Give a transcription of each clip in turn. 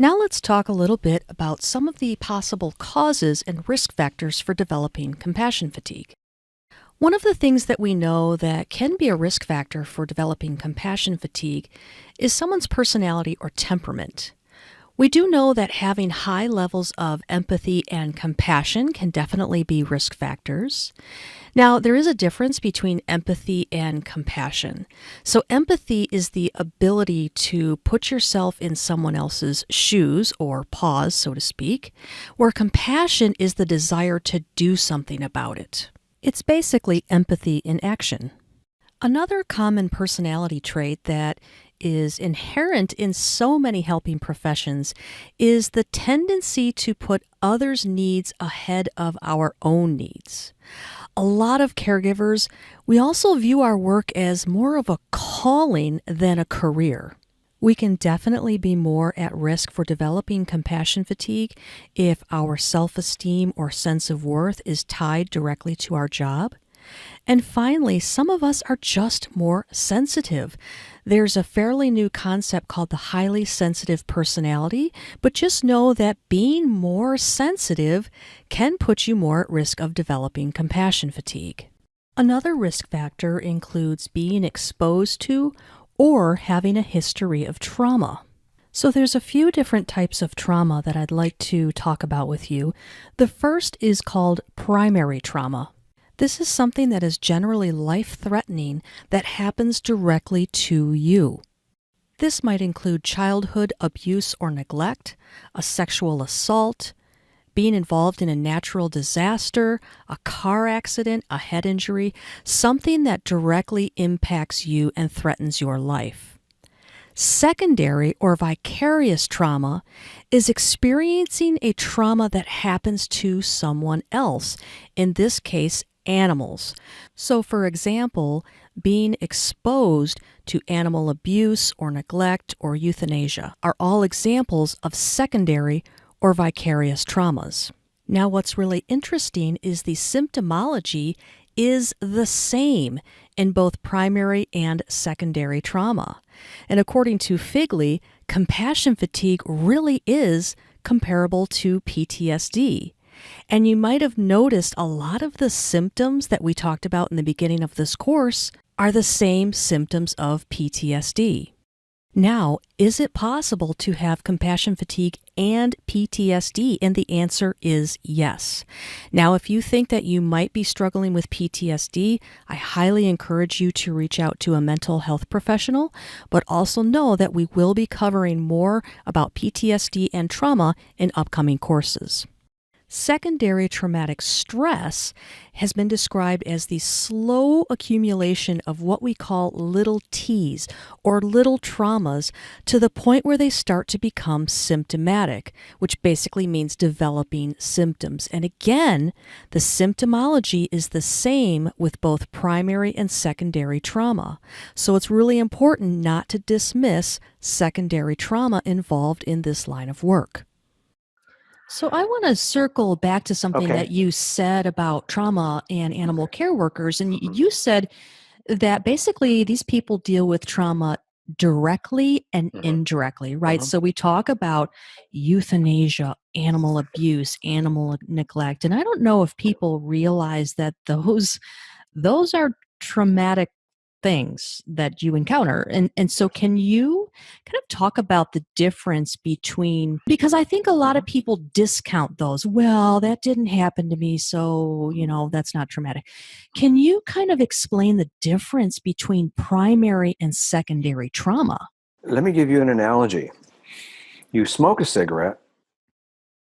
Now let's talk a little bit about some of the possible causes and risk factors for developing compassion fatigue. One of the things that we know that can be a risk factor for developing compassion fatigue is someone's personality or temperament. We do know that having high levels of empathy and compassion can definitely be risk factors. Now, there is a difference between empathy and compassion. So, empathy is the ability to put yourself in someone else's shoes or paws, so to speak, where compassion is the desire to do something about it. It's basically empathy in action. Another common personality trait that is inherent in so many helping professions is the tendency to put others' needs ahead of our own needs. A lot of caregivers, we also view our work as more of a calling than a career. We can definitely be more at risk for developing compassion fatigue if our self-esteem or sense of worth is tied directly to our job. And finally, some of us are just more sensitive. There's a fairly new concept called the highly sensitive personality, but just know that being more sensitive can put you more at risk of developing compassion fatigue. Another risk factor includes being exposed to or having a history of trauma. So there's a few different types of trauma that I'd like to talk about with you. The first is called primary trauma. This is something that is generally life-threatening that happens directly to you. This might include childhood abuse or neglect, a sexual assault, being involved in a natural disaster, a car accident, a head injury, something that directly impacts you and threatens your life. Secondary or vicarious trauma is experiencing a trauma that happens to someone else, in this case, animals. So, for example, being exposed to animal abuse or neglect or euthanasia are all examples of secondary or vicarious traumas. Now, what's really interesting is the symptomology is the same in both primary and secondary trauma. And according to Figley, compassion fatigue really is comparable to PTSD. And you might have noticed a lot of the symptoms that we talked about in the beginning of this course are the same symptoms of PTSD. Now, is it possible to have compassion fatigue and PTSD? And the answer is yes. Now, if you think that you might be struggling with PTSD, I highly encourage you to reach out to a mental health professional, but also know that we will be covering more about PTSD and trauma in upcoming courses. Secondary traumatic stress has been described as the slow accumulation of what we call little T's or little traumas to the point where they start to become symptomatic, which basically means developing symptoms. And again, the symptomology is the same with both primary and secondary trauma. So it's really important not to dismiss secondary trauma involved in this line of work. So I want to circle back to something Okay. that you said about trauma and animal care workers. And Mhm. you said that basically these people deal with trauma directly and Mhm. indirectly, right? Mhm. So we talk about euthanasia, animal abuse, animal neglect. And I don't know if people realize that those are traumatic things that you encounter. And so Yes. can you kind of talk about the difference between, because I think a lot of Mhm. people discount those. Well, that didn't happen to me, so, Mhm. that's not traumatic. Can you kind of explain the difference between primary and secondary trauma? Let me give you an analogy. You smoke a cigarette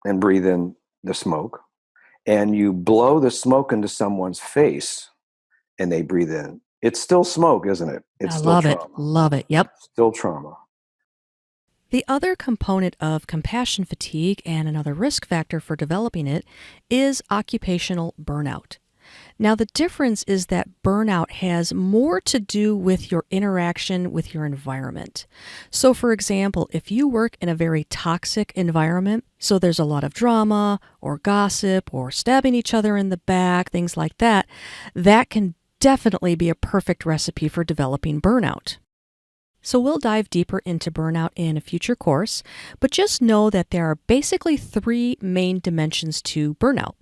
and breathe in the smoke, and you blow the smoke into someone's face and they breathe in. It's still smoke, isn't it? It's I still love it. trauma. Love it. Yep. Still trauma. The other component of compassion fatigue and another risk factor for developing it is occupational burnout. Now, the difference is that burnout has more to do with your interaction with your environment. So, for example, if you work in a very toxic environment, so there's a lot of drama or gossip or stabbing each other in the back, things like that, that can definitely be a perfect recipe for developing burnout. So we'll dive deeper into burnout in a future course, but just know that there are basically three main dimensions to burnout.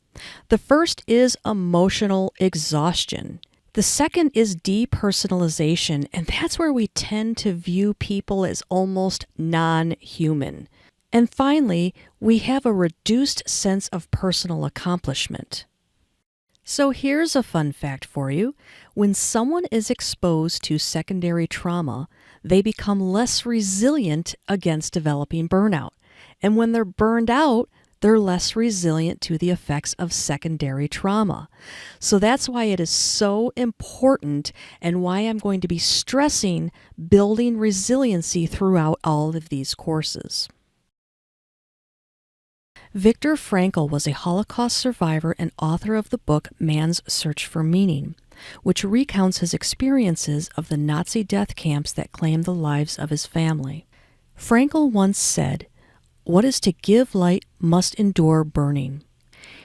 The first is emotional exhaustion. The second is depersonalization, and that's where we tend to view people as almost non-human. And finally, we have a reduced sense of personal accomplishment. So here's a fun fact for you. When someone is exposed to secondary trauma, they become less resilient against developing burnout. And when they're burned out, they're less resilient to the effects of secondary trauma. So that's why it is so important and why I'm going to be stressing building resiliency throughout all of these courses. Viktor Frankl was a Holocaust survivor and author of the book Man's Search for Meaning, which recounts his experiences of the Nazi death camps that claimed the lives of his family. Frankl once said, "What is to give light must endure burning."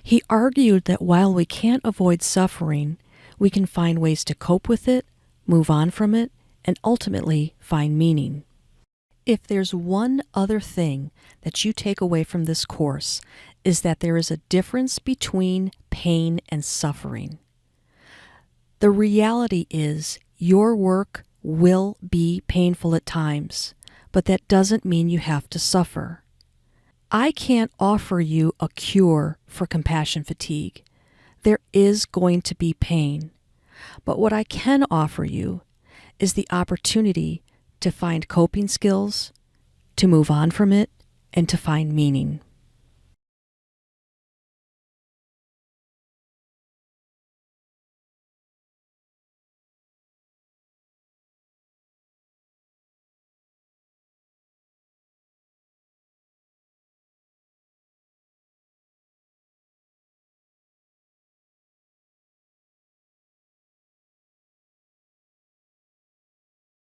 He argued that while we can't avoid suffering, we can find ways to cope with it, move on from it, and ultimately find meaning. If there's one other thing that you take away from this course, is that there is a difference between pain and suffering. The reality is your work will be painful at times, but that doesn't mean you have to suffer. I can't offer you a cure for compassion fatigue. There is going to be pain. But what I can offer you is the opportunity to find coping skills, to move on from it, and to find meaning.